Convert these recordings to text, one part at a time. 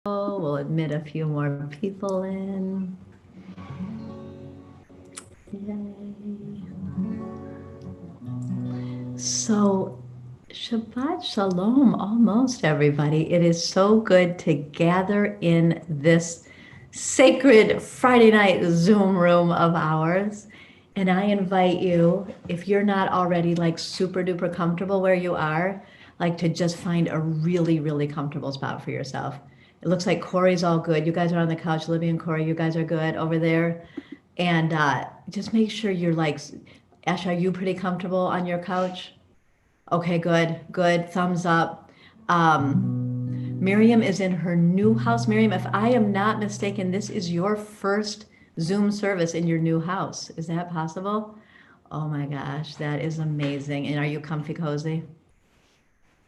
We'll admit a few more people in. Yay. So, Shabbat Shalom, almost everybody. It is so good to gather in this sacred Friday night Zoom room of ours. And I invite you, if you're not already like super duper comfortable where you are, like to just find a really, really comfortable spot for yourself. It looks like Corey's all good. You guys are on the couch, Libby and Corey, you guys are good over there. And just make sure you're like, Ash, are you pretty comfortable on your couch? Okay, good, good. Thumbs up. Miriam is in her new house. Miriam, if I am not mistaken, this is your first Zoom service in your new house. Is that possible? Oh my gosh, that is amazing. And are you comfy cozy?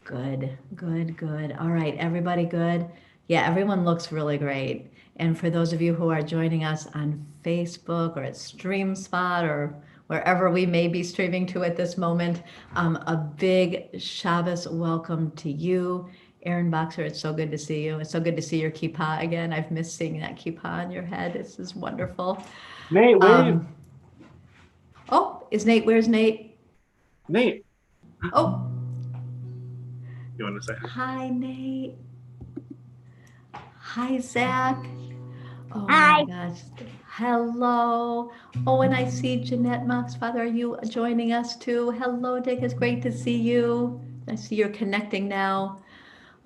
Good, good, good. All right, everybody good? Yeah, everyone looks really great. And for those of you who are joining us on Facebook or at StreamSpot or wherever we may be streaming to at this moment, a big Shabbos welcome to you. Aaron Boxer, it's so good to see you. It's so good to see your kippah again. I've missed seeing that kippah on your head. This is wonderful. Nate, where are you? Oh, is Nate? Where's Nate? Nate, Oh, you want to say? hi, Nate. Hi, Zach. Oh my Hi. gosh. Hello. Oh, and I see Jeanette Mox. Father, are you joining us too? Hello, Dick. It's great to see you. I see you're connecting now.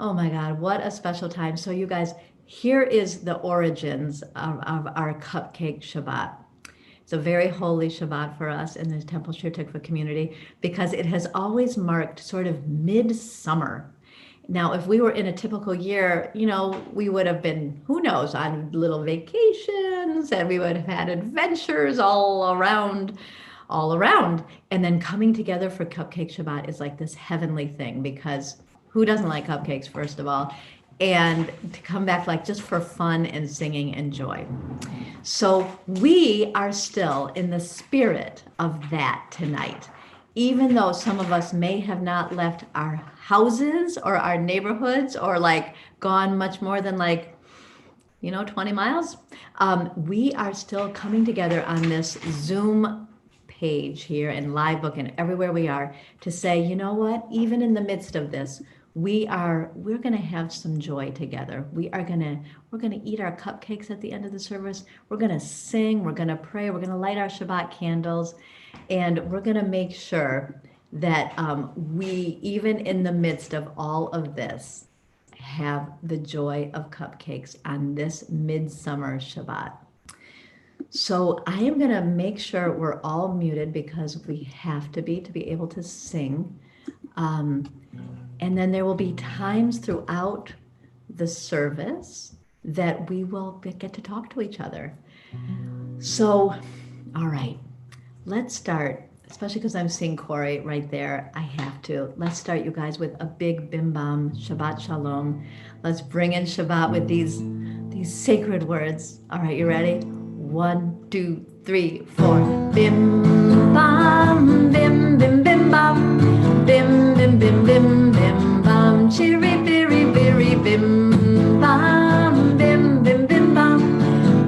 Oh my God, what a special time. So, you guys, here is the origins of our Cupcake Shabbat. It's a very holy Shabbat for us in the Temple Shir Tikvah community because it has always marked sort of midsummer. Now, if we were in a typical year, we would have been, who knows, on little vacations and we would have had adventures all around, all around. And then coming together for Cupcake Shabbat is like this heavenly thing because who doesn't like cupcakes, first of all? And to come back like just for fun and singing and joy. So we are still in the spirit of that tonight. Even though some of us may have not left our houses or our neighborhoods or like gone much more than like 20 miles, we are still coming together on this Zoom page here and live book and everywhere we are to say, you know what, even in the midst of this, we're going to have some joy together. We're going to eat our cupcakes at the end of the service. We're going to sing, we're going to pray, we're going to light our Shabbat candles, and we're going to make sure that we, even in the midst of all of this, have the joy of cupcakes on this midsummer Shabbat. So I am going to make sure we're all muted because we have to be able to sing. And then there will be times throughout the service that we will get to talk to each other. So, all right, let's start, especially because I'm seeing Corey right there. I have to. Let's start, you guys, with a big bim bam, Shabbat Shalom. Let's bring in Shabbat with these sacred words. All right, you ready? 1, 2, 3, 4. Bim bam, bim bim bim bam, bim bim bim bim bim bam, chiri biri biri bim bam, bim bim bim bam,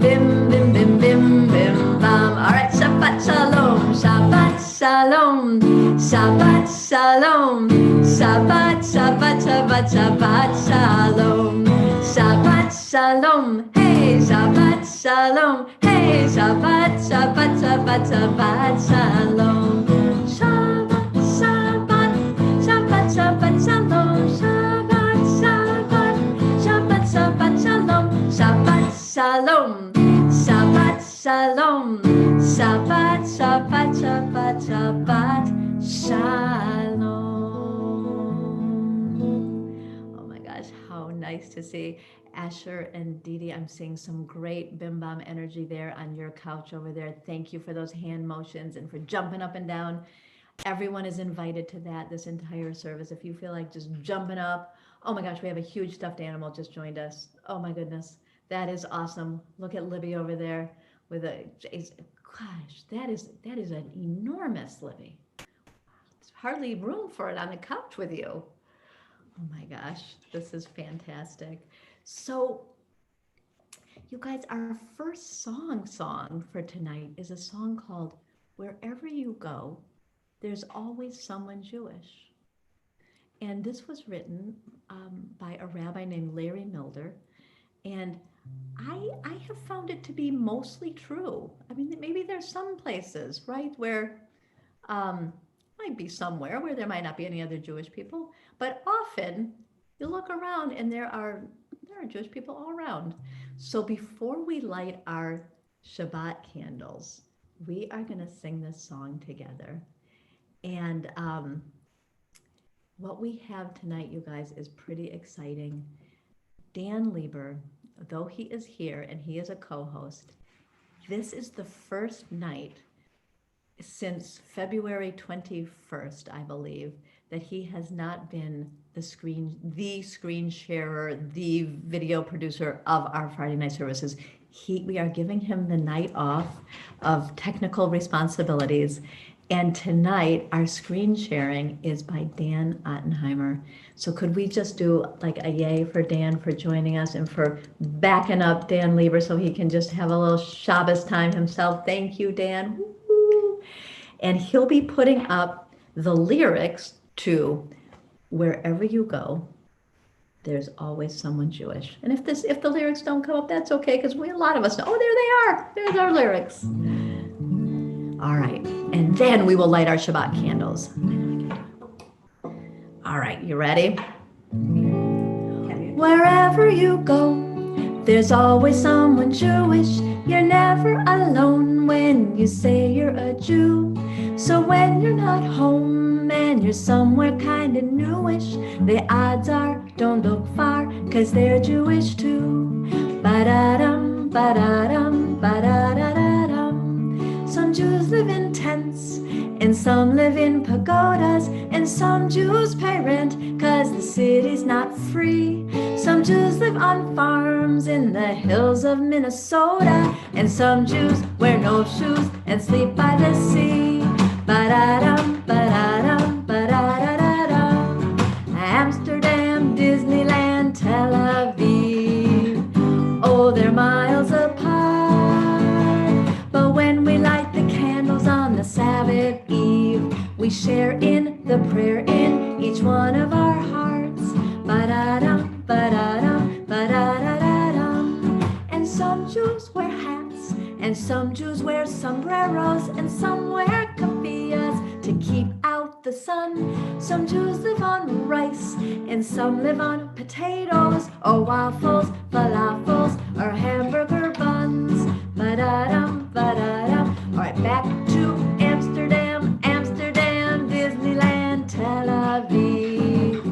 bim bim bim bim bim bam. All right, Shabbat Shalom, Shabbat Shalom, Shabbat Shalom, Shabbat Shabbat Shabbat Shabbat Shalom, Shabbat Shalom, hey Shabbat Shalom, hey Shabbat Shabbat Shabbat Shabbat Shalom, Shabbat Shabbat Shabbat Shabbat Shalom, Shabbat Shabbat Shabbat Shabbat Shalom, Shabbat Shalom, Shabbat Shalom, Shabbat Shabbat Shabbat Shabbat Shalom. Oh my gosh, how nice to see Asher and Dee Dee. I'm seeing some great bim bam energy there on your couch over there. Thank you for those hand motions and for jumping up and down. Everyone is invited to that this entire service. If you feel like just jumping up, oh my gosh, we have a huge stuffed animal just joined us. Oh my goodness, that is awesome. Look at Libby over there with gosh, that is an enormous Libby. There's hardly room for it on the couch with you. Oh my gosh, this is fantastic. So, you guys, our first song for tonight is a song called Wherever You Go, There's Always Someone Jewish. And this was written by a rabbi named Larry Milder. And I have found it to be mostly true. I mean, maybe there's some places, right, where might be somewhere where there might not be any other Jewish people, but often you look around and there are Jewish people all around. So before we light our Shabbat candles, we are going to sing this song together. And what we have tonight, you guys, is pretty exciting. Dan Lieber, though he is here and he is a co-host, this is the first night since February 21st, I believe, that he has not been the screen sharer, the video producer of our Friday night services. We are giving him the night off of technical responsibilities. And tonight, our screen sharing is by Dan Ottenheimer. So could we just do like a yay for Dan for joining us and for backing up Dan Lieber so he can just have a little Shabbos time himself. Thank you, Dan. Woo-hoo. And he'll be putting up the lyrics to Wherever You Go, There's Always Someone Jewish. And if the lyrics don't come up, that's okay, because a lot of us know, oh, there they are. There's our lyrics. All right. And then we will light our Shabbat candles. All right, you ready? Wherever you go, there's always someone Jewish. You're never alone when you say you're a Jew. So when you're not home and you're somewhere kinda newish, the odds are don't look far, 'cause they're Jewish too. Ba-da-dum, ba-da-dum, ba-da-da-da-dum. Some Jews live in tents, and some live in pagodas, and some Jews pay rent, 'cause the city's not free. Some Jews live on farms in the hills of Minnesota, and some Jews wear no shoes and sleep by the sea. Ba-da-dum, ba-da-dum, ba-da-da-da-dum. Amsterdam, Disneyland, Tel Aviv, oh, they're miles apart. But when we light the candles on the Sabbath Eve, we share in the prayer in each one of our hearts. Ba-da-dum, ba-da-dum, ba-da-da-da-dum. And some Jews wear hats, and some Jews wear sombreros, and some wear keffiyehs to keep out the sun. Some Jews live on rice, and some live on potatoes, or waffles, falafels, or hamburger buns. Ba-da-dum, ba-da-dum. All right, back to Amsterdam, Amsterdam, Disneyland, Tel Aviv.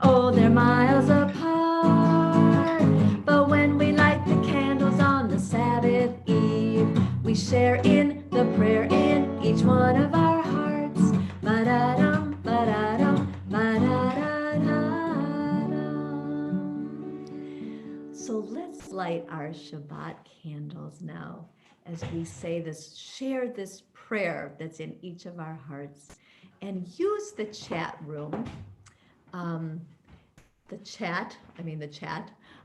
Oh, they're miles apart. But when we light the candles on the Sabbath Eve, we share in the prayer in each one of our hearts. Ba-da-dum, ba-da-dum, ba-da-da-da-dum. So let's light our Shabbat candles now as we share this prayer that's in each of our hearts, and use the chat room. The chat.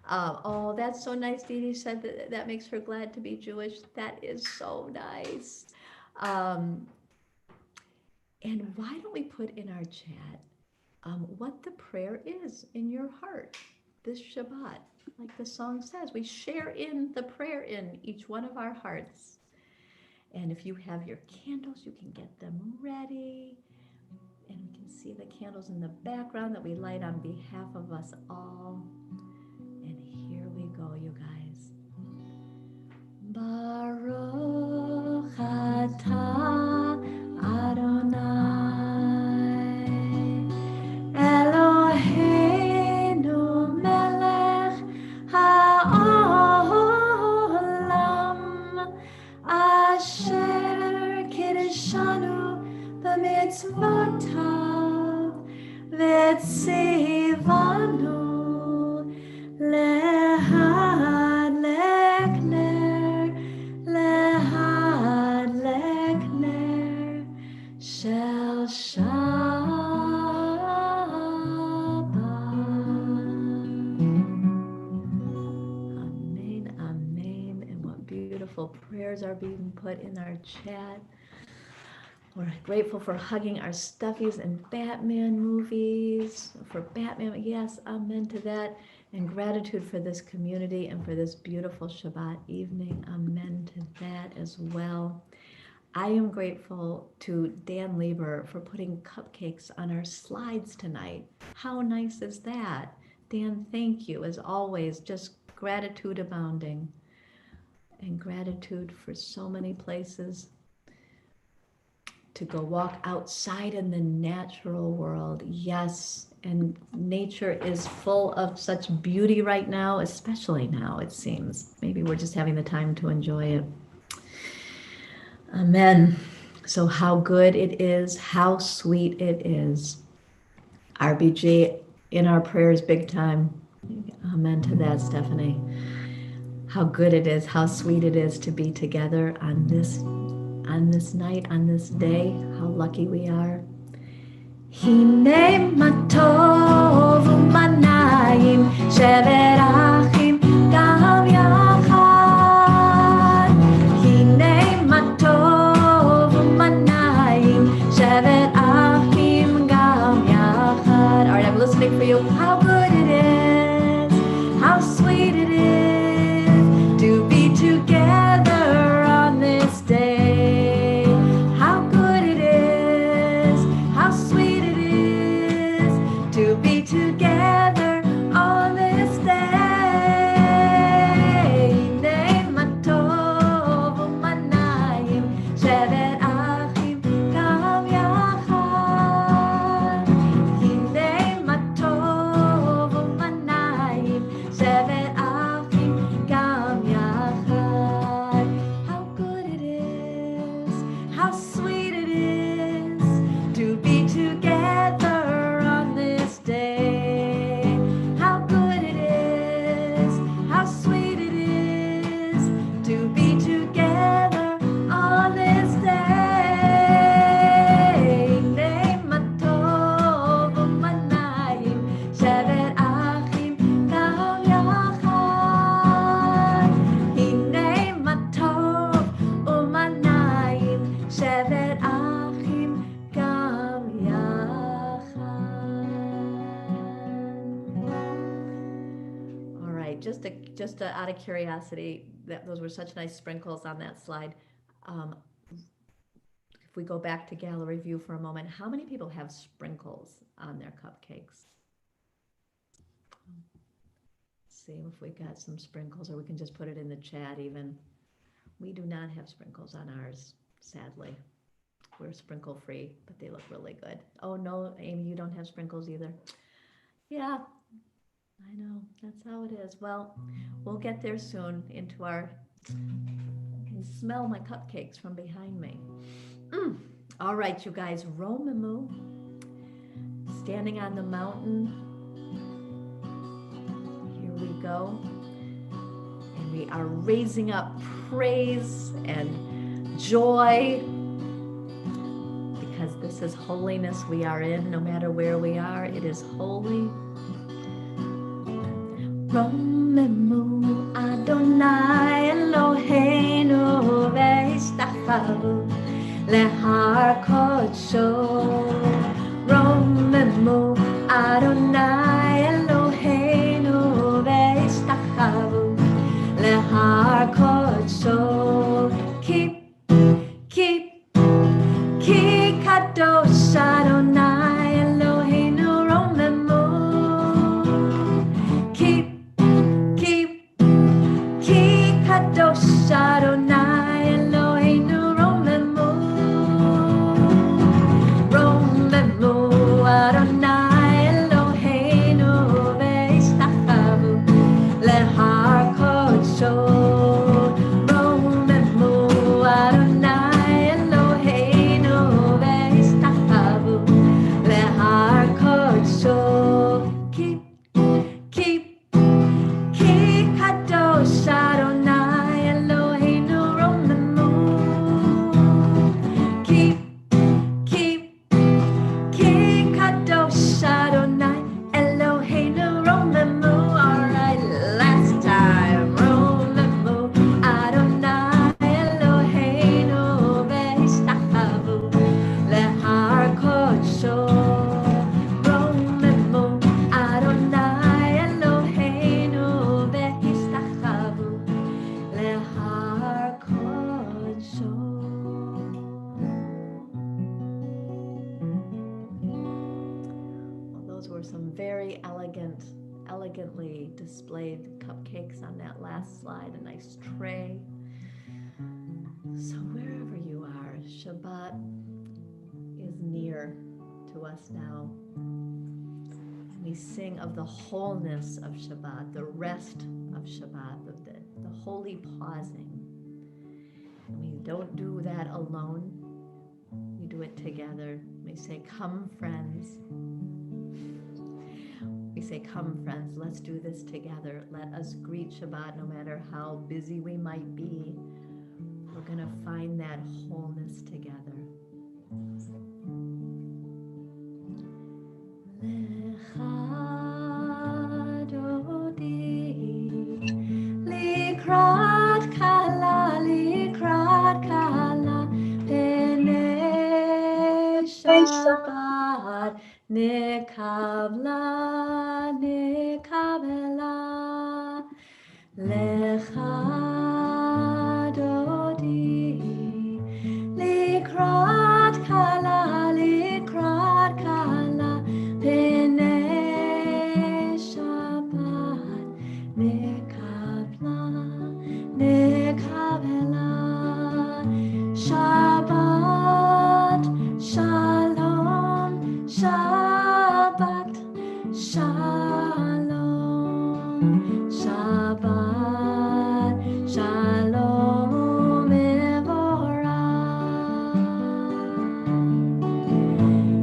Oh, that's so nice. Dee Dee said that makes her glad to be Jewish. That is so nice. And why don't we put in our chat what the prayer is in your heart this Shabbat? Like the song says, we share in the prayer in each one of our hearts. And if you have your candles, you can get them ready. And we can see the candles in the background that we light on behalf of us all. And here we go, you guys. Baruch atah Adonai Eloheinu melech haolam asher kiddushanu b'mitzvotav v'tzivanu beautiful prayers are being put in our chat. We're grateful for hugging our stuffies in Batman movies. For Batman, yes, amen to that. And gratitude for this community and for this beautiful Shabbat evening. Amen to that as well. I am grateful to Dan Lieber for putting cupcakes on our slides tonight. How nice is that? Dan, thank you. As always, just gratitude abounding. And gratitude for so many places to go walk outside in the natural world. Yes, and nature is full of such beauty right now, especially now, it seems. Maybe we're just having the time to enjoy it. Amen. So how good it is, how sweet it is. RBG in our prayers big time. Amen to that, Stephanie. How good it is, how sweet it is to be together on this night, on this day. How lucky we are. Hine matov u'manayim shevet achim gam yachad. Hine matov u'manayim shevet achim gam yachad. All right, I'm listening for you. How good it is, how sweet it is to be together on this day. Together on this day. Nei matov u'manayim shevet achim gam yachad. Hinei matov u'manayim shevet achim gam yachad. How good it is, how sweet it is to be together on this day. Just out of curiosity, those were such nice sprinkles on that slide. If we go back to gallery view for a moment, how many people have sprinkles on their cupcakes? Let's see if we got some sprinkles, or we can just put it in the chat even. We do not have sprinkles on ours, sadly. We're sprinkle free, but they look really good. Oh no, Amy, you don't have sprinkles either. Yeah. I know, that's how it is. Well, we'll get there soon into our, I can smell my cupcakes from behind me. All right, you guys, Romemu, standing on the mountain. Here we go. And we are raising up praise and joy because this is holiness we are in. No matter where we are, it is holy. Romemu Adonai Eloheinu ve'istachanu lehar kodsho. Romemu Adonai Eloheinu ve'istachanu lehar kodsho. Keep ki kadosh Adonai Eloheinu Romemu. Kadosh Adonai Eloheinu Romemu. Romemu Adonai Eloheinu ve'istachanu lehar kodsho. Romemu Adonai Eloheinu ve'istachanu lehar kodsho. Keep kadosh Adonai Eloheinu Romemu. Keep kadosh Adonai Eloheinu Romemu. All right, last time. Romemu on that last slide, a nice tray. So wherever you are, Shabbat is near to us now. We sing of the wholeness of Shabbat, the rest of Shabbat, the holy pausing. And we don't do that alone. We do it together. We say, come friends. We say, come friends, let's do this together. Let us greet Shabbat no matter how busy we might be. We're going to find that wholeness together. Lecha dodi, likrat kala, penei Shabbat, nekabela, lecha dodi, likrat kala, penei Shabbat, nekabela, Shabbat, shalom, Shabbat, shalom, Shabbat, shalom, mevorach.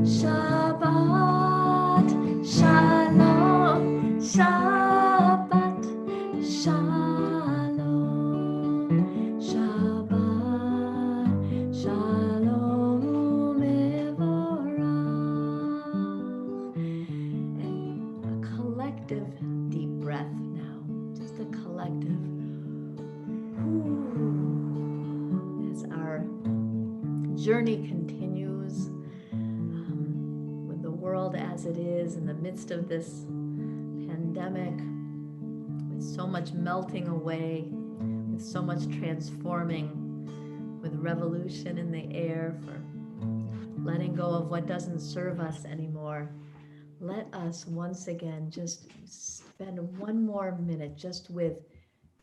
Shabbat, shalom, Shabbat, shalom, Shabbat, shalom, mevorach. And a collective deep breath now, just a collective. As our journey continues, with the world as it is in the midst of this pandemic, with so much melting away, with so much transforming, with revolution in the air, for letting go of what doesn't serve us anymore. Let us once again just spend one more minute just with,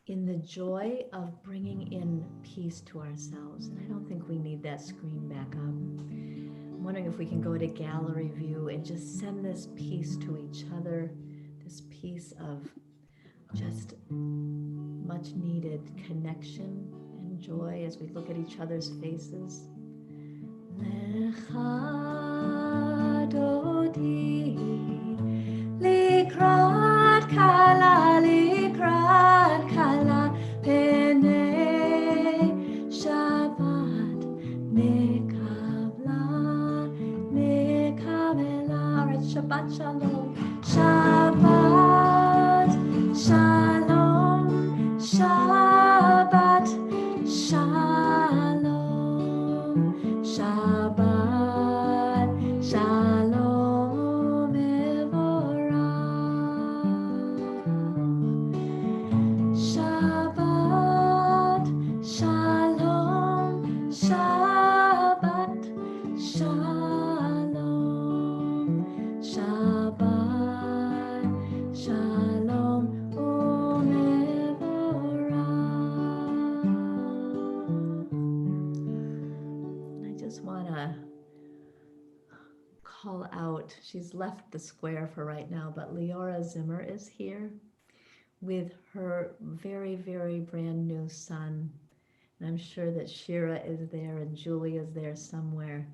in the joy of bringing in peace to ourselves. And I don't think we need that screen back up. I'm wondering if we can go to gallery view and just send this peace to each other, this peace of just much needed connection and joy as we look at each other's faces. Lecha dodi, likrat kala, penei Shabbat, nekabela. All right, Shabbat shalom, Shabbat shalom, Shabbat shalom, Shabbat shalom, mevorach. Shabbat shalom, Shabbat shalom, Shabbat shalom, mevorach. I just want to call out, she's left the square for right now, but Leora Zimmer is here with her very, very brand new son. And I'm sure that Shira is there and Julie is there somewhere.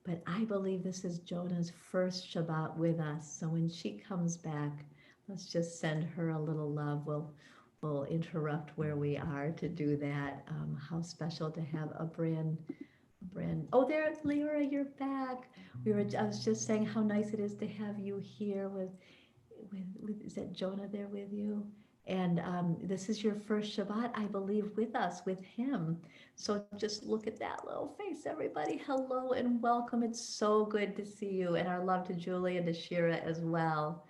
But I believe this is Jonah's first Shabbat with us. So when she comes back, let's just send her a little love. We'll interrupt where we are to do that. How special to have a brand. Oh, there, Leora, you're back. I was just saying how nice it is to have you here with is that Jonah there with you? And this is your first Shabbat, I believe, with us, with him. So just look at that little face, everybody. Hello and welcome. It's so good to see you. And our love to Julie and to Shira as well.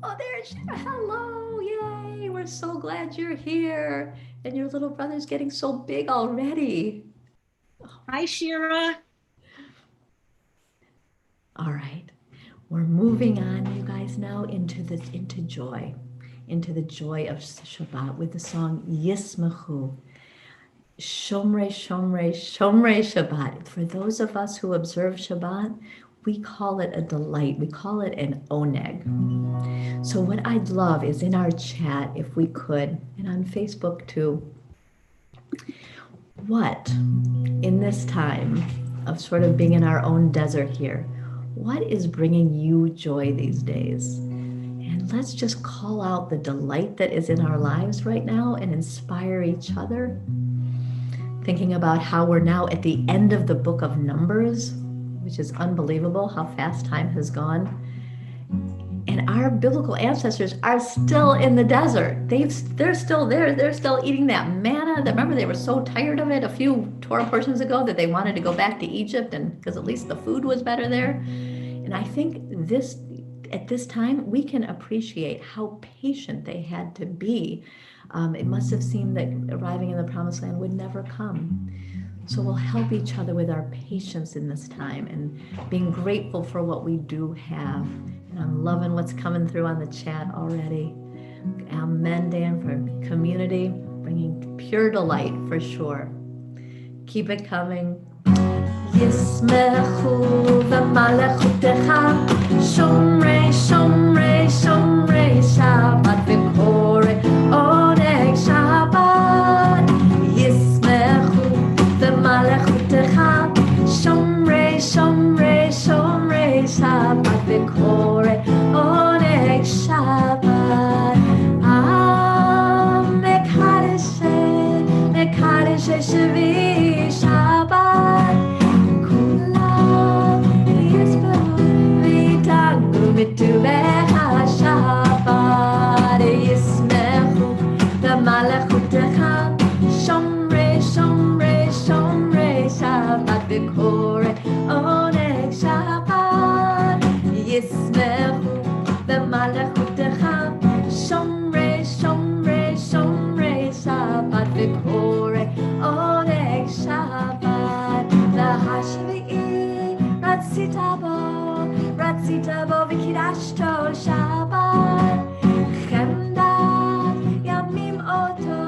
Oh, there's Shira. Hello. Yay. We're so glad you're here. And your little brother's getting so big already. Hi, Shira. All right. We're moving on, you guys, now into joy, into the joy of Shabbat with the song Yismachu. Shomrei, Shomrei, Shomrei Shabbat. For those of us who observe Shabbat, we call it a delight. We call it an oneg. So what I'd love is in our chat, if we could, and on Facebook too, what in this time of sort of being in our own desert here, what is bringing you joy these days? And let's just call out the delight that is in our lives right now and inspire each other. Thinking about how we're now at the end of the book of Numbers, which is unbelievable how fast time has gone. And our biblical ancestors are still in the desert. They're still there. They're still eating that manna. Remember, they were so tired of it a few Torah portions ago that they wanted to go back to Egypt, and because at least the food was better there. And I think at this time, we can appreciate how patient they had to be. It must have seemed that arriving in the Promised Land would never come. So we'll help each other with our patience in this time and being grateful for what we do have. And I'm loving what's coming through on the chat already. Amen, Dan, for community, bringing pure delight for sure. Keep it coming. Yismechu v'malechutecha shomrei, shomrei, shomrei Shabbat v'korei oneg Shabbat. Yismechu v'malechutecha shomrei, shomrei, shomrei Shabbat v'korei oneg Shabbat. Mekadesh Shvi Shabbat. B'tuvecha Shabbat yismechu v'malechutecha shomrei, shomrei, shomrei Shabbat v'korei oneg Shabbat yismechu v'malechutecha shomrei, shomrei, shomrei Shabbat v'korei oneg Shabbat v'hashvi'i ratzita bo v'kidashto Shabbat chemdat yamim oto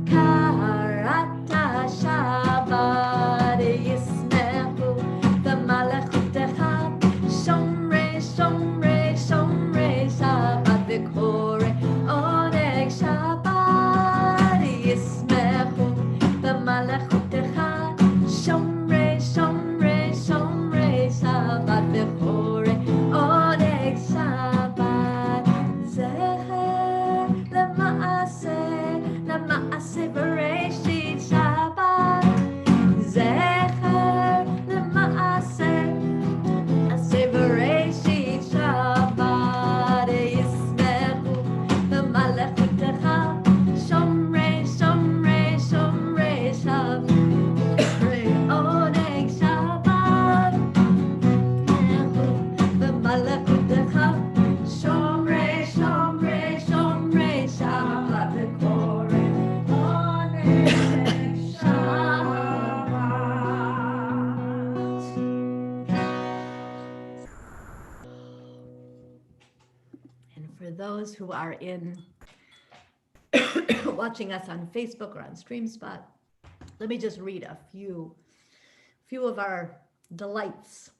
karata Shabbat yismechu v'malechutecha shomrei, shomrei, shomrei Shabbat v'korei oneg Shabbat yismechu v'malechutecha shomrei, shomrei, shomrei Shabbat v'korei oneg Shabbat. Zecher l'maaseh b'reishit Shabbat. Zecher l'maaseh b'reishit Shabbat yismechu v'malechutecha shomrei, shomrei, shomrei Shabbat oneg Shabbat. V'malechutecha shomrei, shomrei, shomrei Shabbat v'korei oneg Shabbat. And for those who are in watching us on Facebook or on StreamSpot, let me just read a few of our delights.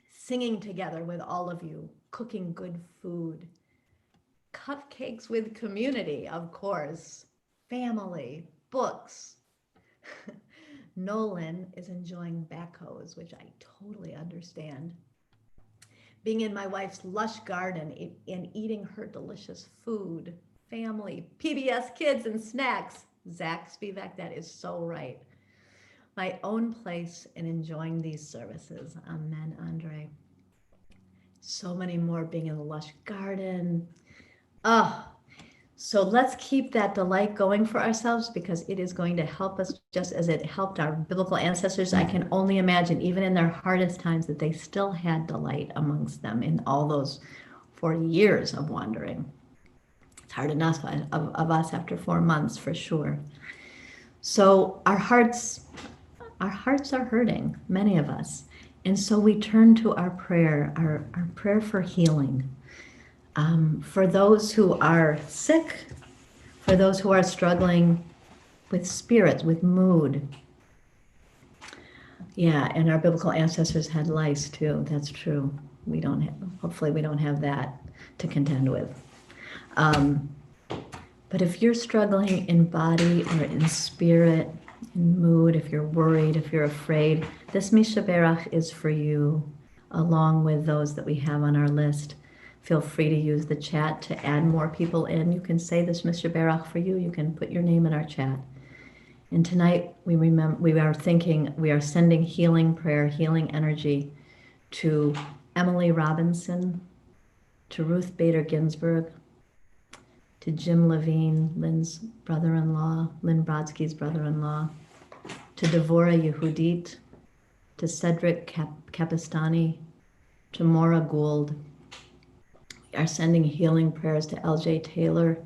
Singing together with all of you, cooking good food, cupcakes with community, of course, family, books. Nolan is enjoying backhoes, which I totally understand. Being in my wife's lush garden and eating her delicious food, family, PBS kids and snacks. Zach Spivak, that is so right. My own place and enjoying these services. Amen, Andre. So many more being in the lush garden. So let's keep that delight going for ourselves because it is going to help us just as it helped our biblical ancestors. I can only imagine, even in their hardest times, that they still had delight amongst them in all those 40 years of wandering. It's hard enough of us after 4 months for sure. So our hearts are hurting, many of us. And so we turn to our prayer for healing. For those who are sick, for those who are struggling with spirits, with mood. Yeah, and our biblical ancestors had lice too. That's true. We don't have, hopefully we don't have that to contend with. But if you're struggling in body or in spirit, in mood, if you're worried, if you're afraid, this Misha Berach is for you, along with those that we have on our list. Feel free to use the chat to add more people in. You can say this Misha Berach for you. You can put your name in our chat. And tonight we are sending healing prayer, healing energy to Emily Robinson, to Ruth Bader Ginsburg, to Jim Levine, Lynn's brother-in-law, Lynn Brodsky's brother-in-law, to Devorah Yehudit, to Cedric Kapistani, to Maura Gould. We are sending healing prayers to L.J. Taylor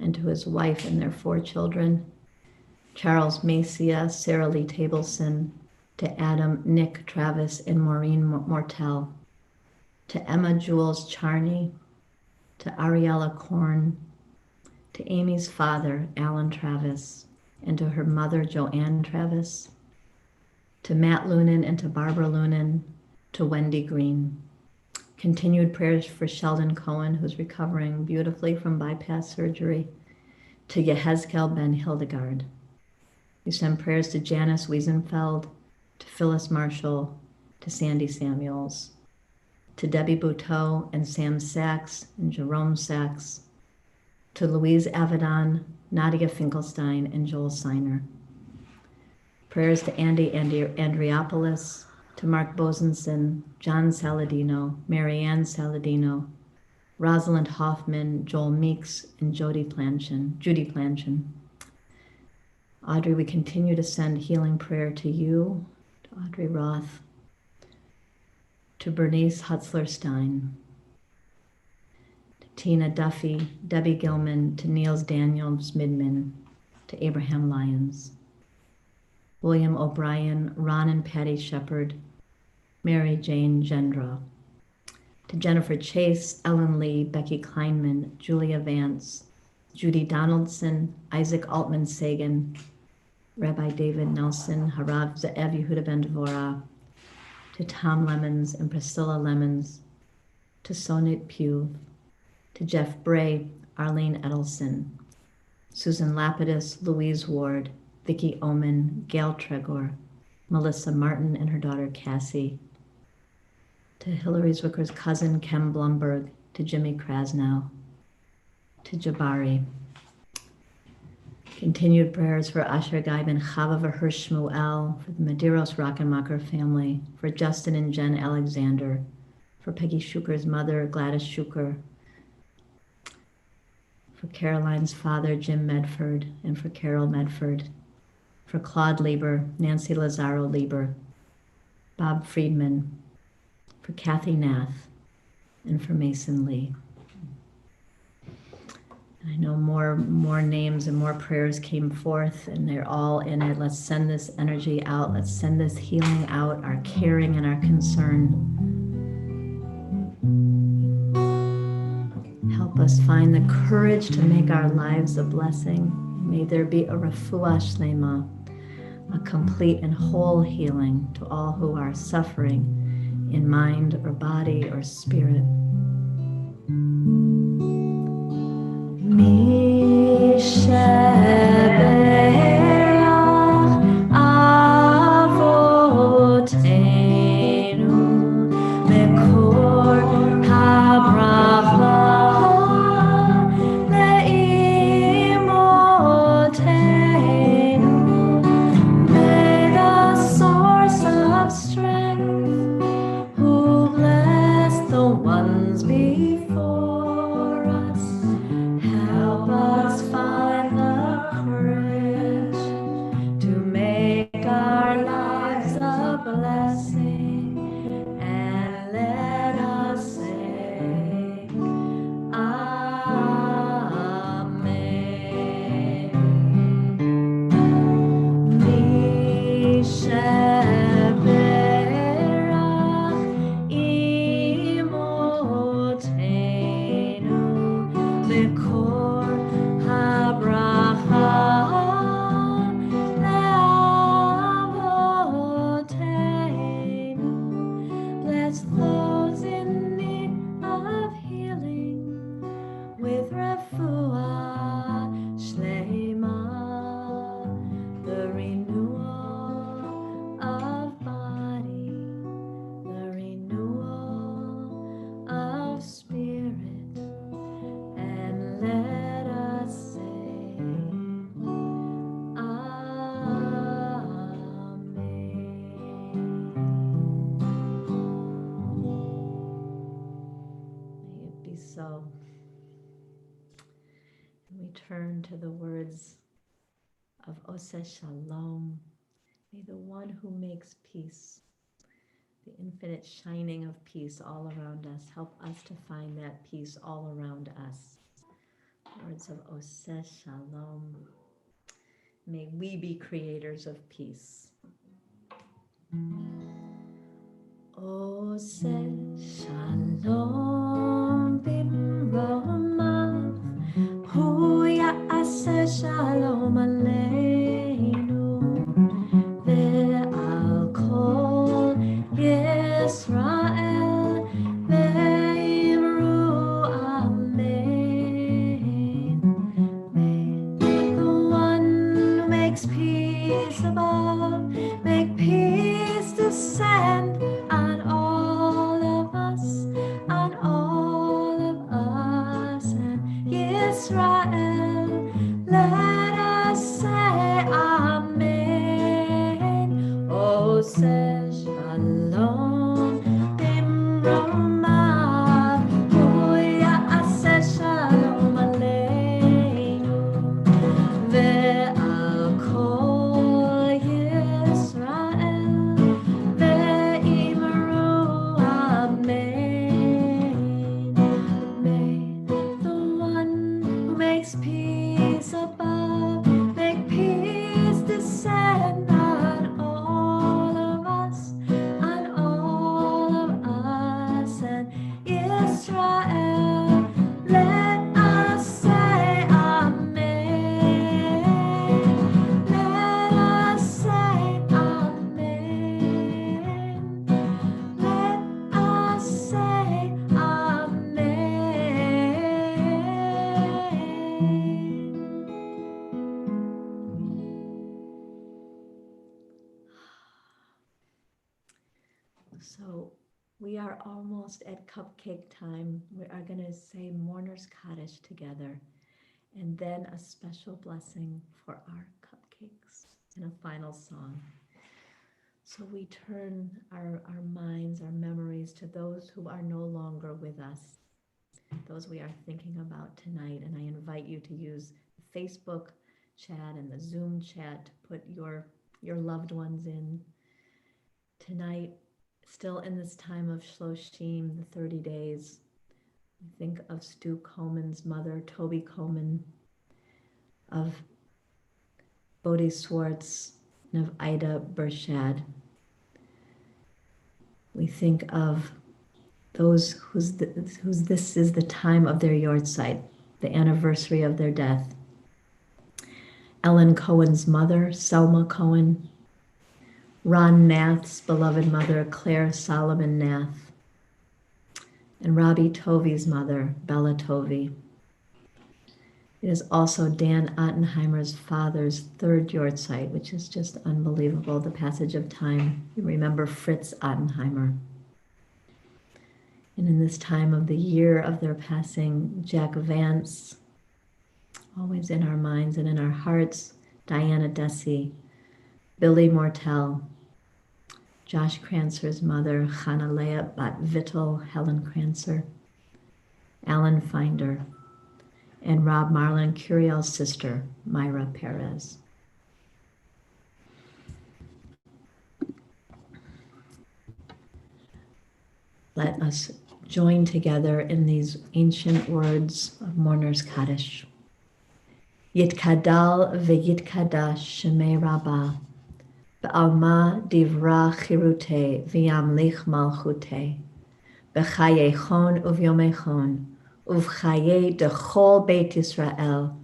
and to his wife and their 4 children, Charles Macia, Sarah Lee Tableson, to Adam, Nick, Travis, and Maureen Mortel, to Emma Jules Charney, to Ariella Korn, to Amy's father, Alan Travis, and to her mother, Joanne Travis, to Matt Lunan and to Barbara Lunan, to Wendy Green. Continued prayers for Sheldon Cohen, who's recovering beautifully from bypass surgery, to Yehezkel Ben Hildegard. We send prayers to Janice Wiesenfeld, to Phyllis Marshall, to Sandy Samuels, to Debbie Bouteau and Sam Sachs and Jerome Sachs, to Louise Avedon, Nadia Finkelstein, and Joel Seiner. Prayers to Andy Andriopoulos, to Mark Bosenson, John Saladino, Marianne Saladino, Rosalind Hoffman, Joel Meeks, and Judy Planchin. Audrey, we continue to send healing prayer to you, to Audrey Roth, to Bernice Hutzler-Stein, to Tina Duffy, Debbie Gilman, to Niels Daniels Midman, to Abraham Lyons, William O'Brien, Ron and Patty Shepard, Mary Jane Gendra, to Jennifer Chase, Ellen Lee, Becky Kleinman, Julia Vance, Judy Donaldson, Isaac Altman Sagan, Rabbi David Nelson, Harav Ze'ev Yehuda Ben Dvorah, to Tom Lemons and Priscilla Lemons, to Sonit Pugh, to Jeff Bray, Arlene Edelson, Susan Lapidus, Louise Ward, Vicki Oman, Gail Tregor, Melissa Martin and her daughter Cassie, to Hillary Zwicker's cousin Kem Blumberg, to Jimmy Krasnow, to Jabari. Continued prayers for Asher Guy Ben Chava Hirsch Shmuel, for the Medeiros Rockenmacher family, for Justin and Jen Alexander, for Peggy Shuker's mother, Gladys Shuker, for Caroline's father, Jim Medford, and for Carol Medford, for Claude Lieber, Nancy Lazaro Lieber, Bob Friedman, for Kathy Nath, and for Mason Lee. I know more names and more prayers came forth, and they're all in it. Let's send this energy out. Let's send this healing out, our caring and our concern. Help us find the courage to make our lives a blessing. May there be a refuah shlema, a complete and whole healing to all who are suffering in mind or body or spirit. Before us, help us. turn to the words of Oseh Shalom. May the one who makes peace, the infinite shining of peace all around us, help us to find that peace all around us. Words of Oseh Shalom. May we be creators of peace. Oseh Shalom bimromav, hu ya'aseh shalom aleinu, ve'al kol Yisrael, ve'imru amen. May the one who makes peace above make peace descend on all of us, on all of us, and Israel. Let us say Amen. Oh, say Shalom, Bimromav, Hu ya'aseh Shalom Aleinu, ve'al kol Yisrael, ve'imru amen. May the one who makes peace above make peace descend on all of us, on all of us, and Israel. Let us say Amen. Let us say Amen. Let us say Amen. So we are almost at cupcake time. We are going to say Mourner's Kaddish together, and then a special blessing for our cupcakes and a final song. So we turn our minds, our memories to those who are no longer with us, those we are thinking about tonight. And I invite you to use the Facebook chat and the Zoom chat to put your loved ones in. Tonight, still in this time of Shloshim, the 30 days, we think of Stu Coleman's mother, Toby Coleman, of Bodhi Swartz, and of Ida Bershad. We think of those whose this is the time of their yahrzeit, the anniversary of their death. Ellen Cohen's mother, Selma Cohen, Ron Nath's beloved mother, Claire Solomon Nath, and Robbie Tovey's mother, Bella Tovey. It is also Dan Ottenheimer's father's third yahrzeit, which is just unbelievable, the passage of time. You remember Fritz Ottenheimer. And in this time of the year of their passing, Jack Vance, always in our minds and in our hearts, Diana Dessy, Billy Mortel, Josh Kranzer's mother, Chanalea Bat Vittel, Helen Kranzer, Alan Finder, and Rob Marlin Curiel's sister, Myra Perez. Let us join together in these ancient words of Mourner's Kaddish. Yitkadal v'yitkadash shemei Rabbah, ba'alma divra chirute v'yamlich malchute, b'chayechon uvyomechon, uvchaye dechol Beit Yisrael,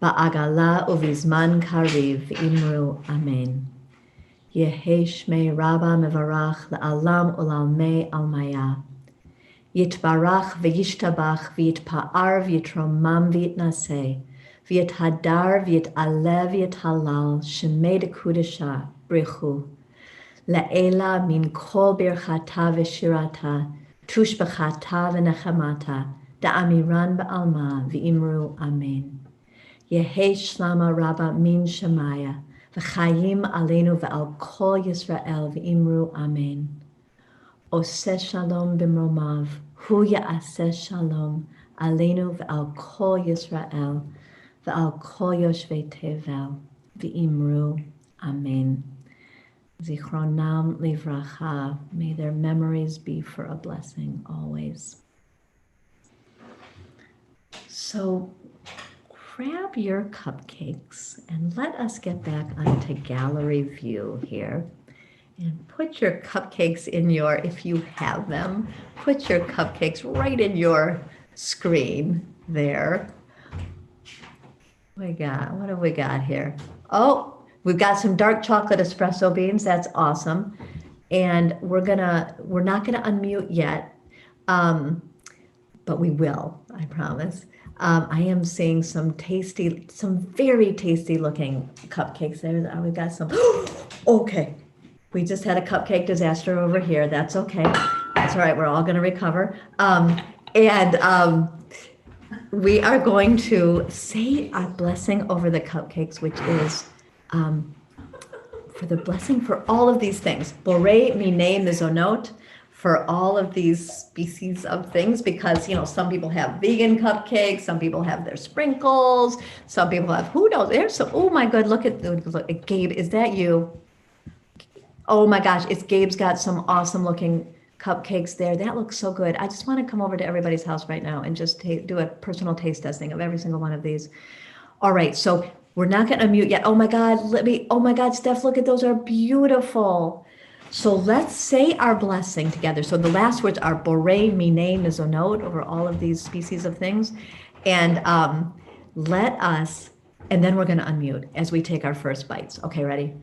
ba'agala uvizman kariv imru amen. Yehe shmei Rabbah mevarach la'alam ulalmei almaya. Yitbarach v'yishtabach v'yitpa'ar v'yitromam v'yitnaseh, v'yithadar v'yit'aleh v'yithalal shemei dekudesha brichu. La'ela min kol birchata v'shirata, tushbachata v'nechamata, da'amiran ba'alma v'imru amen. Yehe shlama Rabbah min shemaya, v'chayim aleinu v'al kol Yisrael v'imru amen. Oseh shalom bimromav, hu ya'aseh shalom aleinu v'al kol Yisrael, V'al kol yoshvei tevel v'imru. Amen. Zichronam livracha. May their memories be for a blessing always. So grab your cupcakes and let us get back onto gallery view here. And put your cupcakes in your, if you have them, put your cupcakes right in your screen there. What have we got here? Oh, we've got some dark chocolate espresso beans. That's awesome. And we're not gonna unmute yet, but we will, I promise. I am seeing some very tasty looking cupcakes there. We've got some, okay. We just had a cupcake disaster over here. That's okay. That's all right. We're all gonna recover. We are going to say our blessing over the cupcakes, which is for the blessing for all of these things. Borei minei mizonot, for all of these species of things, because, some people have vegan cupcakes, some people have their sprinkles, some people have, who knows, there's some, oh my God, look, Gabe, is that you? Oh my gosh, Gabe's got some awesome looking cupcakes there. That looks so good. I just want to come over to everybody's house right now and just do a personal taste testing of every single one of these. All right, so we're not going to unmute yet. Oh my God, Steph, look at those, are beautiful. So let's say our blessing together. So the last words are borei minei mizonot, over all of these species of things. And and then we're going to unmute as we take our first bites. Okay, ready?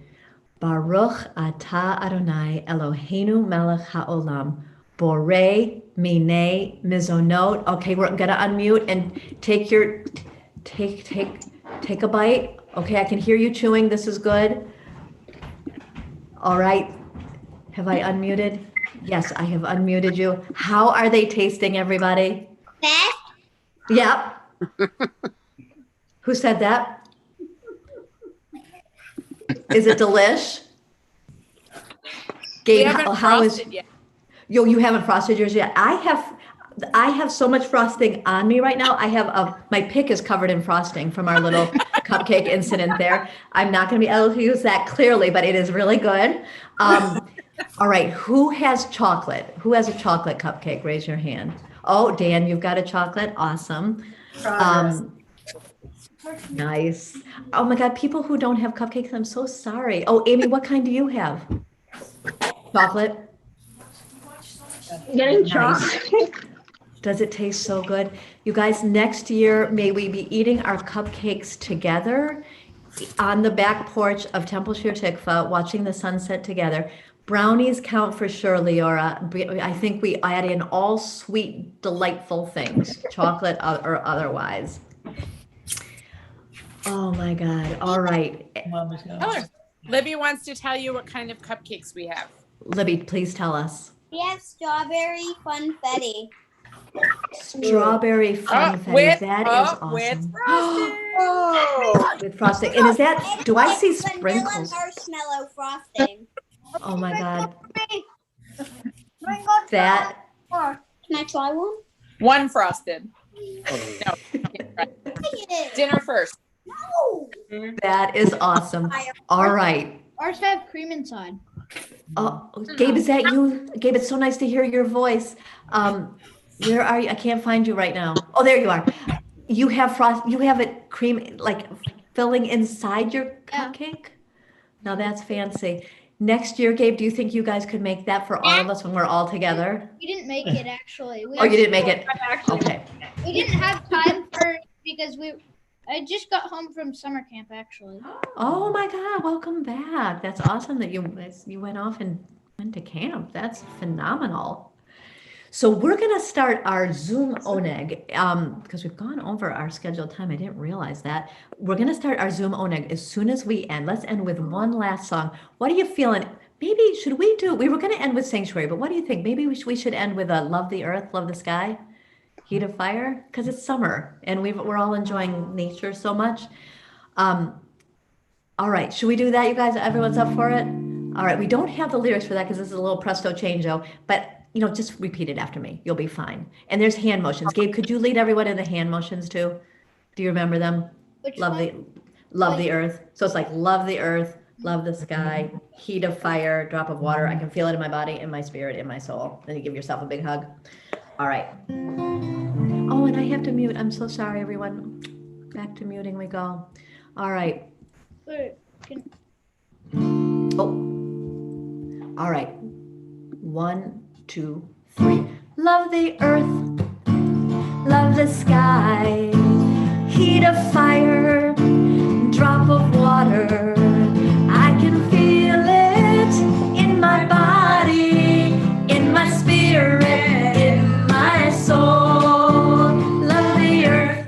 Baruch atah Adonai Eloheinu melech haolam, borei minei mizonot. Okay, we're going to unmute and take a bite. Okay, I can hear you chewing. This is good. All right. Have I unmuted? Yes, I have unmuted you. How are they tasting, everybody? Best. Yep. Who said that? Is it delish? Gabe, how is yet. Yo, you haven't frosted yours yet. I have so much frosting on me right now. I have my pick is covered in frosting from our little cupcake incident there. I'm not going to be able to use that clearly, but it is really good. All right, who has chocolate? Who has a chocolate cupcake? Raise your hand. Oh, Dan, you've got a chocolate. Awesome. Nice. Oh my God, people who don't have cupcakes, I'm so sorry. Oh, Amy, what kind do you have? Chocolate? Getting Nice. Does it taste so good? You guys, next year, may we be eating our cupcakes together on the back porch of Temple Shir Tikvah, watching the sunset together. Brownies count for sure, Leora. I think we add in all sweet, delightful things, chocolate or otherwise. Oh my God. All right. Tell her. Libby wants to tell you what kind of cupcakes we have. Libby, please tell us. We have strawberry funfetti. Strawberry funfetti. That is awesome. With frosting. With frosting. And is that, do I see Vanilla sprinkles? marshmallow frosting. Oh my God. Can That, I try one? One frosted. No. Dinner first. No. that is awesome. All right. Ours have cream inside. Oh, Gabe, is that you? Gabe, it's so nice to hear your voice. Where are you? I can't find you right now. Oh, there you are. You have it cream, like filling inside your Yeah. cupcake? Now that's fancy. Next year, Gabe, do you think you guys could make that for all of us when we're all together? We didn't make it actually. Oh, you didn't make it? Okay. We didn't have time because I just got home from summer camp actually. Oh my God, welcome back. That's awesome that you went off and went to camp. That's phenomenal. So we're going to start our Zoom Oneg because we've gone over our scheduled time. I didn't realize that. We're going to start our Zoom Oneg as soon as we end. Let's end with one last song. What are you feeling? Maybe we were going to end with Sanctuary, but what do you think? Maybe we should end with Love the Earth, Love the Sky, Heat of Fire, because it's summer and we're all enjoying nature so much. All right, should we do that, you guys? Everyone's up for it? All right, we don't have the lyrics for that because this is a little presto changeo, but just repeat it after me. You'll be fine. And there's hand motions. Gabe, could you lead everyone in the hand motions too? Do you remember them? Which love one? the earth. So it's like love the earth, love the sky, heat of fire, drop of water. I can feel it in my body, in my spirit, in my soul. Then you give yourself a big hug. All right. Oh, and I have to mute. I'm so sorry, everyone. Back to muting we go. All right. Wait, Oh. All right. 1, 2, 3. Love the earth, love the sky, heat of fire, drop of water. I can feel it in my body, in my spirit, in my soul. Love the earth,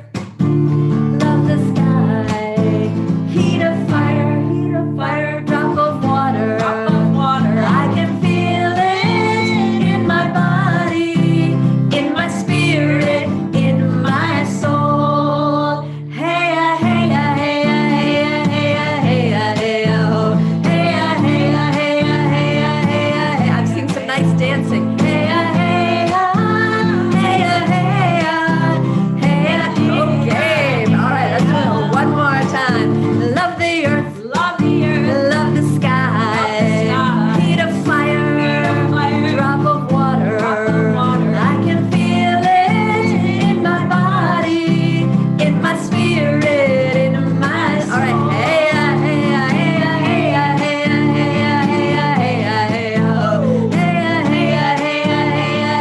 love the sky, heat of fire, drop of water. I can feel it in my body, in my spirit, in my soul. Hey, hey, hey, hey, hey, hey, hey, oh. Hey, hey, hey, hey, hey, hey. I'm seeing some nice dancing. Hey, hey, hey, hey, hey. Okay, all right, let's do it one more time. Love the earth, love the sky, heat of fire, drop of water. I can feel it in my body, in my spirit, in my soul. All right, hey, hey, hey, hey, hey, hey, hey, hey, oh. Hey, hey, hey,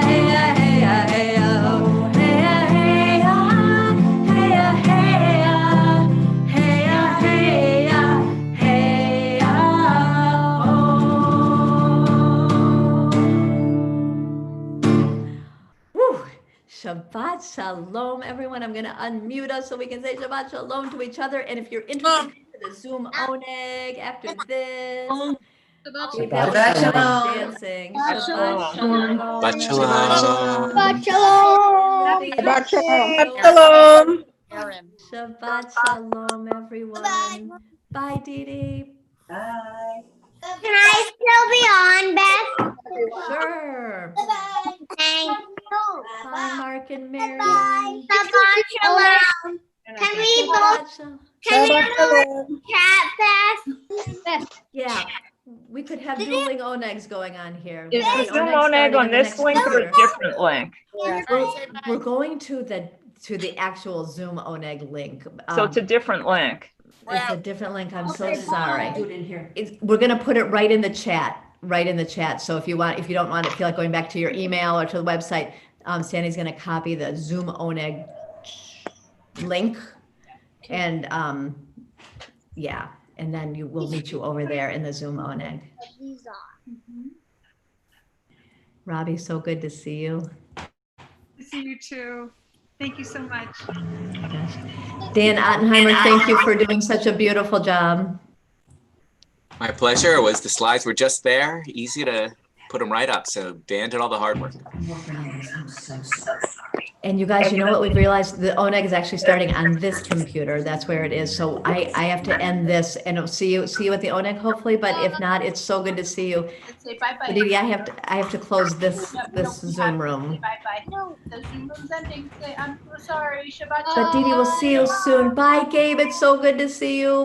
hey, hey, hey, oh. Hey, hey, hey, Woo. Shabbat Shalom, everyone. I'm going to unmute us so we can say Shabbat Shalom to each other. And if you're interested in the Zoom Oneg after this, Shabbat that was Shabbat some nice Shalom. dancing. Shabbat Shabbat Shalom. Shalom. Shabbat Shalom. Shabbat Shalom. Happy Shabbat Shalom. Shalom. Aaron. Shabbat Shalom, everyone. Bye, Dee Dee. Bye. Can I still be on, Beth? Sure. Bye-bye. Thanks. Bye, Mark and Mary. Bye. Shabbat Shalom. Can we both, Shabbat Shalom. can Shabbat you Shalom. chat, Beth? Yeah, we could have dueling onegs going on here. Is the The Zoom oneg oneg starting on in the this next link or computer. a different link? We're going to the actual Zoom oneg link. So it's a different link. It's a different link. I'm so sorry. We're gonna put it right in the chat. So if you don't want to feel like going back to your email or to the website, Sandy's gonna copy the Zoom oneg link, and yeah, and then we'll meet you over there in the Zoom oneg. Robbie, so good to see you. To see you too. Thank you so much. Gosh. Dan Ottenheimer, thank you for doing such a beautiful job. My pleasure. The slides were just there, easy to put them right up. So Dan did all the hard work. And you guys, you know what we've realized? The oneg is actually starting on this computer. That's where it is. So I have to end this, and I'll see you at the oneg hopefully. But if not, it's so good to see you. Say bye bye. But Didi, I have to close this Zoom room. Bye bye. No, the Zoom room's ending. Say I'm so sorry. Shabbat But Didi, we'll see you soon. Bye, Gabe. It's so good to see you.